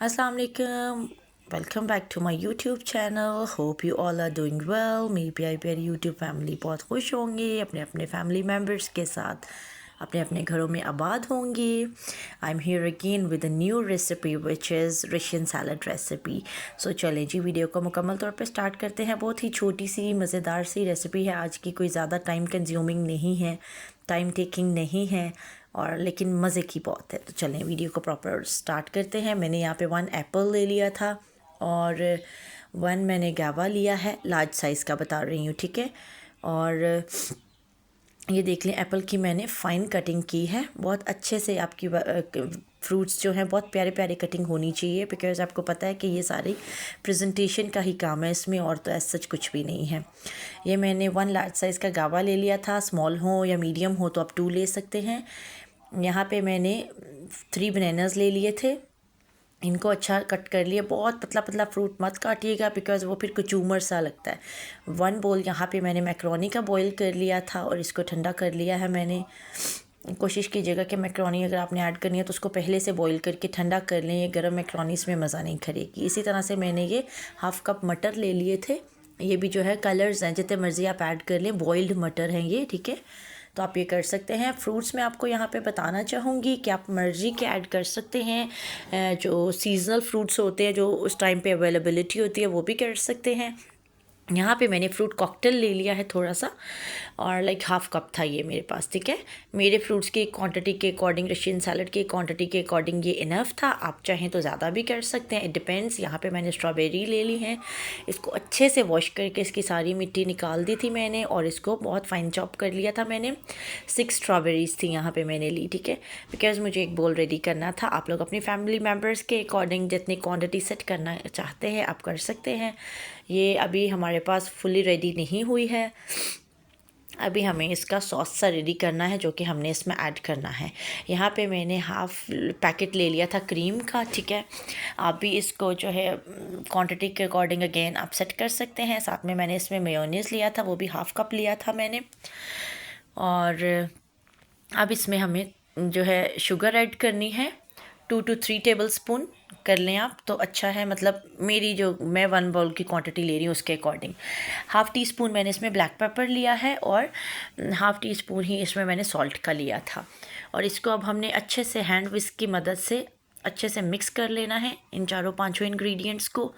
Assalamu alaikum. Welcome back to my YouTube channel. Hope you all are doing well. मेरी प्यारी प्यारी YouTube family बहुत खुश होंगे, अपने अपने फैमिली मेम्बर्स के साथ अपने अपने घरों में आबाद होंगे. I am here again with a new recipe which is Russian salad recipe. So चलें जी, वीडियो को मुकम्मल तौर पे स्टार्ट करते हैं. बहुत ही छोटी सी मज़ेदार सी रेसिपी है आज की, कोई ज़्यादा टाइम कंज्यूमिंग नहीं है, टाइम टेकिंग नहीं है, और लेकिन मज़े की बहुत है. तो चलें वीडियो को प्रॉपर स्टार्ट करते हैं. मैंने यहाँ पे 1 एप्पल ले लिया था और 1 मैंने गावा लिया है, लार्ज साइज़ का बता रही हूँ, ठीक है. और ये देख लें, एप्पल की मैंने फ़ाइन कटिंग की है. बहुत अच्छे से आपकी फ्रूट्स जो हैं बहुत प्यारे प्यारे कटिंग होनी चाहिए, बिकॉज़ आपको पता है कि ये सारी प्रेजेंटेशन का ही काम है इसमें, और तो ऐसा सच कुछ भी नहीं है. ये मैंने 1 लार्ज साइज़ का गावा ले लिया था. स्मॉल हो या मीडियम हो तो आप 2 ले सकते हैं. यहाँ पे मैंने 3 बनानास ले लिए थे. इनको अच्छा कट कर लिया. बहुत पतला पतला फ्रूट मत काटिएगा, बिकॉज़ वो फिर कचूमर सा लगता है. 1 बोल यहाँ पे मैंने मैक्रोनी का बॉईल कर लिया था और इसको ठंडा कर लिया है मैंने. कोशिश कीजिएगा कि मैक्रोनी अगर आपने ऐड करनी है तो उसको पहले से बॉईल करके ठंडा कर लें. ये गर्म मैक्रोनी इसमें मज़ा नहीं करेगी. इसी तरह से मैंने ये 1/2 कप मटर ले लिए थे. ये भी जो है कलर्स हैं, जितने मर्ज़ी आप ऐड कर लें. बॉइल्ड मटर हैं ये, ठीक है, तो आप ये कर सकते हैं. फ्रूट्स में आपको यहाँ पे बताना चाहूँगी कि आप मर्ज़ी के ऐड कर सकते हैं. जो सीज़नल फ्रूट्स होते हैं, जो उस टाइम पे अवेलेबिलिटी होती है, वो भी कर सकते हैं. यहाँ पे मैंने फ्रूट कॉकटेल ले लिया है थोड़ा सा, और लाइक 1/2 कप था ये मेरे पास, ठीक है. मेरे फ्रूट्स की क्वांटिटी के अकॉर्डिंग, रशियन सैलड की क्वांटिटी के अकॉर्डिंग ये इनफ था. आप चाहें तो ज़्यादा भी कर सकते हैं, इट डिपेंड्स. यहाँ पे मैंने स्ट्रॉबेरी ले ली है. इसको अच्छे से वॉश करके इसकी सारी मिट्टी निकाल दी थी मैंने, और इसको बहुत फाइन चॉप कर लिया था मैंने. 6 स्ट्रॉबेरीज़ थी यहाँ पे मैंने ली, ठीक है, बिकॉज़ मुझे एक बोल रेडी करना था. आप लोग अपनी फैमिली मेम्बर्स के अकॉर्डिंग जितनी क्वांटिटी सेट करना चाहते हैं आप कर सकते हैं. ये अभी हमारे पास फुली रेडी नहीं हुई है. अभी हमें इसका सॉस सा रेडी करना है, जो कि हमने इसमें ऐड करना है. यहाँ पे मैंने 1/2 पैकेट ले लिया था क्रीम का, ठीक है. आप भी इसको जो है क्वांटिटी के अकॉर्डिंग अगेन आप सेट कर सकते हैं. साथ में मैंने इसमें मेयोनीज़ लिया था, वो भी 1/2 कप लिया था मैंने. और अब इसमें हमें जो है शुगर ऐड करनी है. 2 to 3 टेबल स्पून कर लें आप तो अच्छा है. मतलब मेरी जो मैं 1 बाउल की क्वांटिटी ले रही हूँ उसके अकॉर्डिंग. 1/2 टी स्पून मैंने इसमें ब्लैक पेपर लिया है, और 1/2 टी स्पून ही इसमें मैंने सॉल्ट का लिया था. और इसको अब हमने अच्छे से हैंड विस्क की मदद से अच्छे से मिक्स कर लेना है इन चारों पांचों इंग्रेडिएंट्स को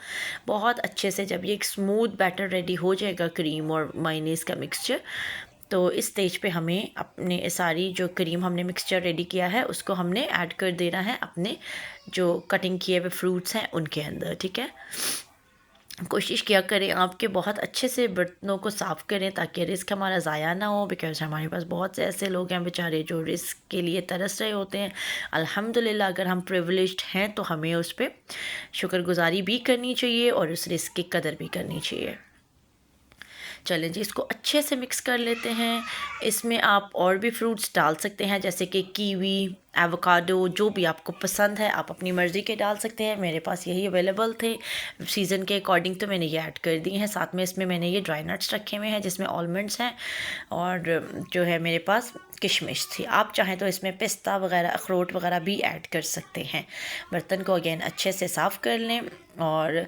बहुत अच्छे से. जब ये एक स्मूथ बैटर रेडी हो जाएगा, क्रीम और मायोनीज़ का मिक्सचर, तो इस स्टेज पे हमें अपने सारी जो क्रीम हमने मिक्सचर रेडी किया है उसको हमने ऐड कर देना है अपने जो कटिंग किए हुए फ्रूट्स हैं उनके अंदर, ठीक है. कोशिश किया करें आपके बहुत अच्छे से बर्तनों को साफ़ करें ताकि रिस्क हमारा ज़ाया ना हो, बिकॉज़ हमारे पास बहुत से ऐसे लोग हैं बेचारे जो रिस्क के लिए तरस रहे होते हैं. अल्हम्दुलिल्लाह अगर हम प्रिविलेज्ड हैं तो हमें उस पर शुक्रगुजारी भी करनी चाहिए और उस रिस्क की कदर भी करनी चाहिए. चलें जी, इसको अच्छे से मिक्स कर लेते हैं. इसमें आप और भी फ्रूट्स डाल सकते हैं, जैसे कि कीवी, एवोकाडो, जो भी आपको पसंद है आप अपनी मर्ज़ी के डाल सकते हैं. मेरे पास यही अवेलेबल थे सीज़न के अकॉर्डिंग, तो मैंने ये ऐड कर दी हैं. साथ में इसमें मैंने ये ड्राई नट्स रखे हुए हैं जिसमें आलमंड्स हैं, और जो है मेरे पास किशमिश थी. आप चाहें तो इसमें पिस्ता वगैरह, अखरोट वगैरह भी ऐड कर सकते हैं. बर्तन को अगेन अच्छे से साफ़ कर लें, और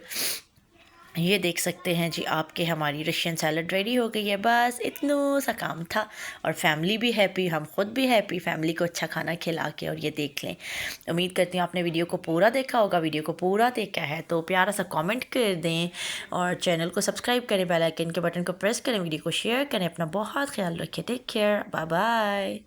ये देख सकते हैं जी आपके हमारी रशियन सैलड रेडी हो गई है. बस इतना सा काम था, और फैमिली भी हैप्पी, हम खुद भी हैप्पी फैमिली को अच्छा खाना खिला के. और ये देख लें, उम्मीद करती हूँ आपने वीडियो को पूरा देखा होगा. वीडियो को पूरा देखा है तो प्यारा सा कमेंट कर दें, और चैनल को सब्सक्राइब करें, बेल आइकन के बटन को प्रेस करें, वीडियो को शेयर करें. अपना बहुत ख्याल रखें. Take care, bye bye.